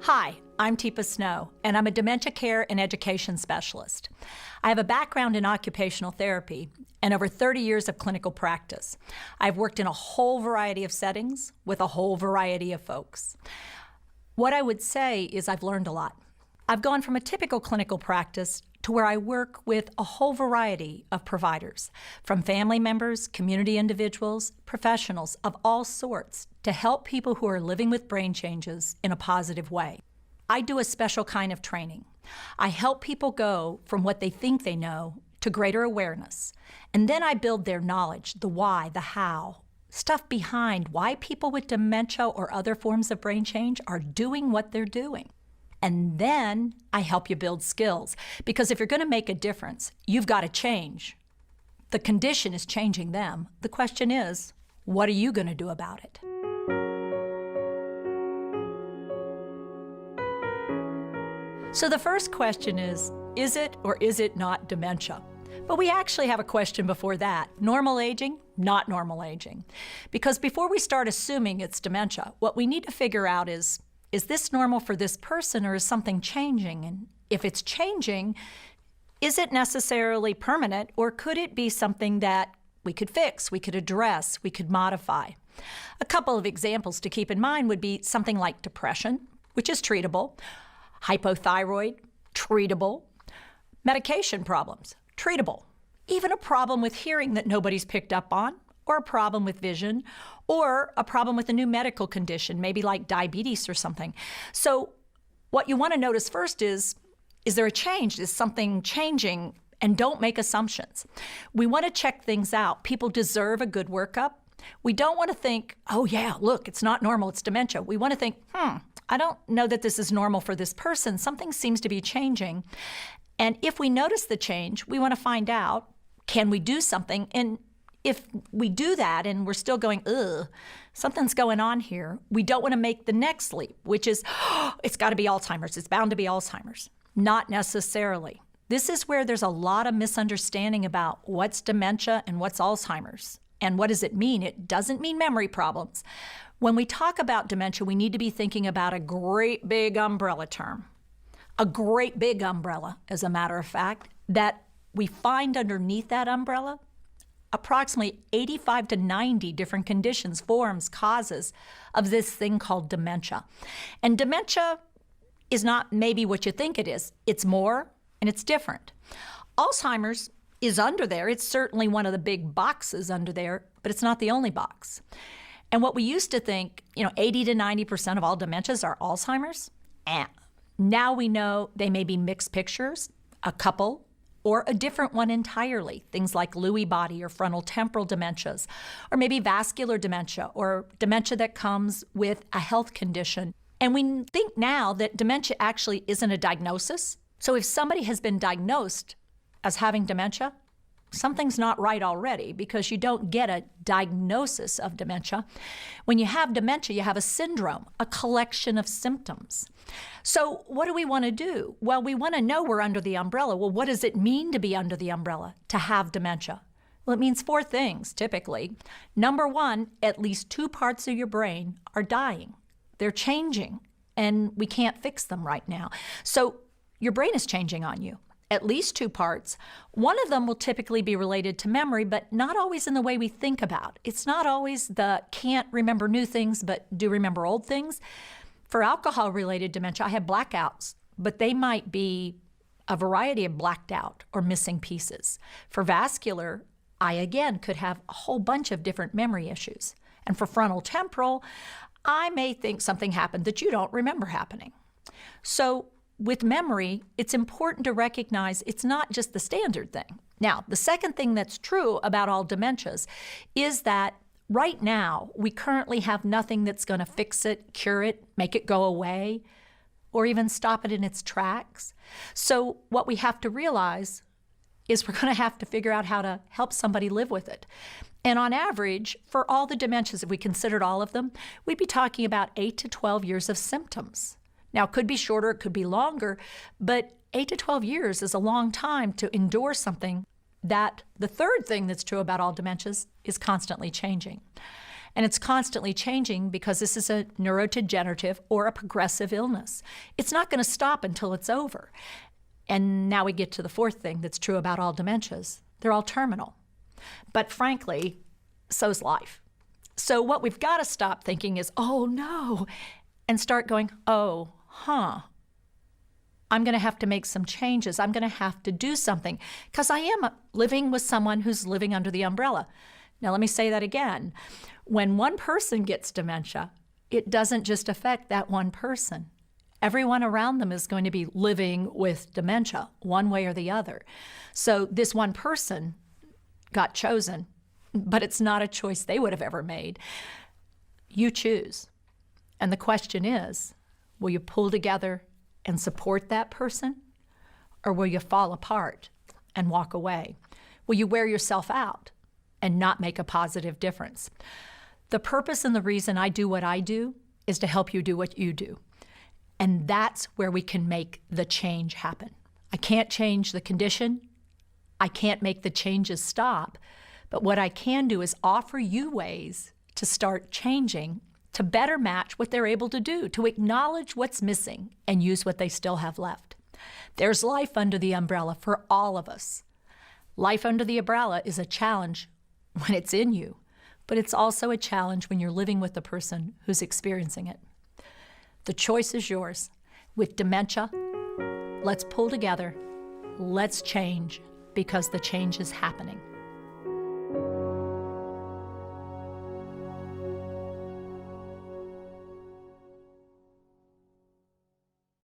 Hi, I'm Teepa Snow, and I'm a dementia care and education specialist. I have a background in occupational therapy and over 30 years of clinical practice. I've worked in a whole variety of settings with a whole variety of folks. What I would say is I've learned a lot. I've gone from a typical clinical practice to where I work with a whole variety of providers, from family members, community individuals, professionals of all sorts, to help people who are living with brain changes in a positive way. I do a special kind of training. I help people go from what they think they know to greater awareness, and then I build their knowledge, the why, the how, stuff behind why people with dementia or other forms of brain change are doing what they're doing. And then I help you build skills, because if you're going to make a difference, you've got to change. The condition is changing them. The question is, what are you going to do about it? So the first question is it or is it not dementia? But we actually have a question before that. Normal aging, not normal aging. Because before we start assuming it's dementia, what we need to figure out is this normal for this person, or is something changing? And if it's changing, is it necessarily permanent, or could it be something that we could fix, we could address, we could modify? A couple of examples to keep in mind would be something like depression, which is treatable, hypothyroid, treatable, medication problems, treatable, even a problem with hearing that nobody's picked up on, or a problem with vision, or a problem with a new medical condition, maybe like diabetes or something. So what you want to notice first is there a change? Is something changing? And don't make assumptions. We want to check things out. People deserve a good workup. We don't want to think, oh yeah, look, it's not normal, it's dementia. We want to think, I don't know that this is normal for this person. Something seems to be changing. And if we notice the change, we want to find out, can we do something? And if we do that and we're still going, something's going on here, we don't want to make the next leap, which is, it's got to be Alzheimer's. It's bound to be Alzheimer's. Not necessarily. This is where there's a lot of misunderstanding about what's dementia and what's Alzheimer's. And what does it mean? It doesn't mean memory problems. When we talk about dementia, we need to be thinking about a great big umbrella term. A great big umbrella, as a matter of fact, that we find underneath that umbrella approximately 85 to 90 different conditions, forms, causes of this thing called dementia. And dementia is not maybe what you think it is. It's more, and it's different. Alzheimer's is under there. It's certainly one of the big boxes under there, but it's not the only box. And what we used to think, 80 to 90% of all dementias are Alzheimer's. Now we know they may be mixed pictures, a couple, or a different one entirely. Things like Lewy body or frontal temporal dementias, or maybe vascular dementia, or dementia that comes with a health condition. And we think now that dementia actually isn't a diagnosis. So if somebody has been diagnosed as having dementia, something's not right already, because you don't get a diagnosis of dementia. When you have dementia, you have a syndrome, a collection of symptoms. So what do we want to do? Well, we want to know we're under the umbrella. Well, what does it mean to be under the umbrella, to have dementia? Well, it means 4 things, typically. Number 1, at least 2 parts of your brain are dying. They're changing, and we can't fix them right now. So your brain is changing on you. At least 2 parts. One of them will typically be related to memory, but not always in the way we think about. It's not always the can't remember new things, but do remember old things. For alcohol-related dementia, I have blackouts, but they might be a variety of blacked out or missing pieces. For vascular, I again could have a whole bunch of different memory issues. And for frontal temporal, I may think something happened that you don't remember happening. So with memory, it's important to recognize it's not just the standard thing. Now, the second thing that's true about all dementias is that right now, we currently have nothing that's going to fix it, cure it, make it go away, or even stop it in its tracks. So what we have to realize is we're going to have to figure out how to help somebody live with it. And on average, for all the dementias, if we considered all of them, we'd be talking about 8 to 12 years of symptoms. Now, it could be shorter, it could be longer, but 8 to 12 years is a long time to endure something that the third thing that's true about all dementias is constantly changing. And it's constantly changing because this is a neurodegenerative or a progressive illness. It's not going to stop until it's over. And now we get to the fourth thing that's true about all dementias. They're all terminal. But frankly, so's life. So what we've got to stop thinking is, oh no, and start going, oh, I'm going to have to make some changes. I'm going to have to do something because I am living with someone who's living under the umbrella. Now, let me say that again. When one person gets dementia, it doesn't just affect that one person. Everyone around them is going to be living with dementia, one way or the other. So this one person got chosen, but it's not a choice they would have ever made. You choose. And the question is, will you pull together and support that person, or will you fall apart and walk away? Will you wear yourself out and not make a positive difference? The purpose and the reason I do what I do is to help you do what you do. And that's where we can make the change happen. I can't change the condition. I can't make the changes stop. But what I can do is offer you ways to start changing to better match what they're able to do, to acknowledge what's missing and use what they still have left. There's life under the umbrella for all of us. Life under the umbrella is a challenge when it's in you, but it's also a challenge when you're living with the person who's experiencing it. The choice is yours. With dementia, let's pull together, let's change, because the change is happening.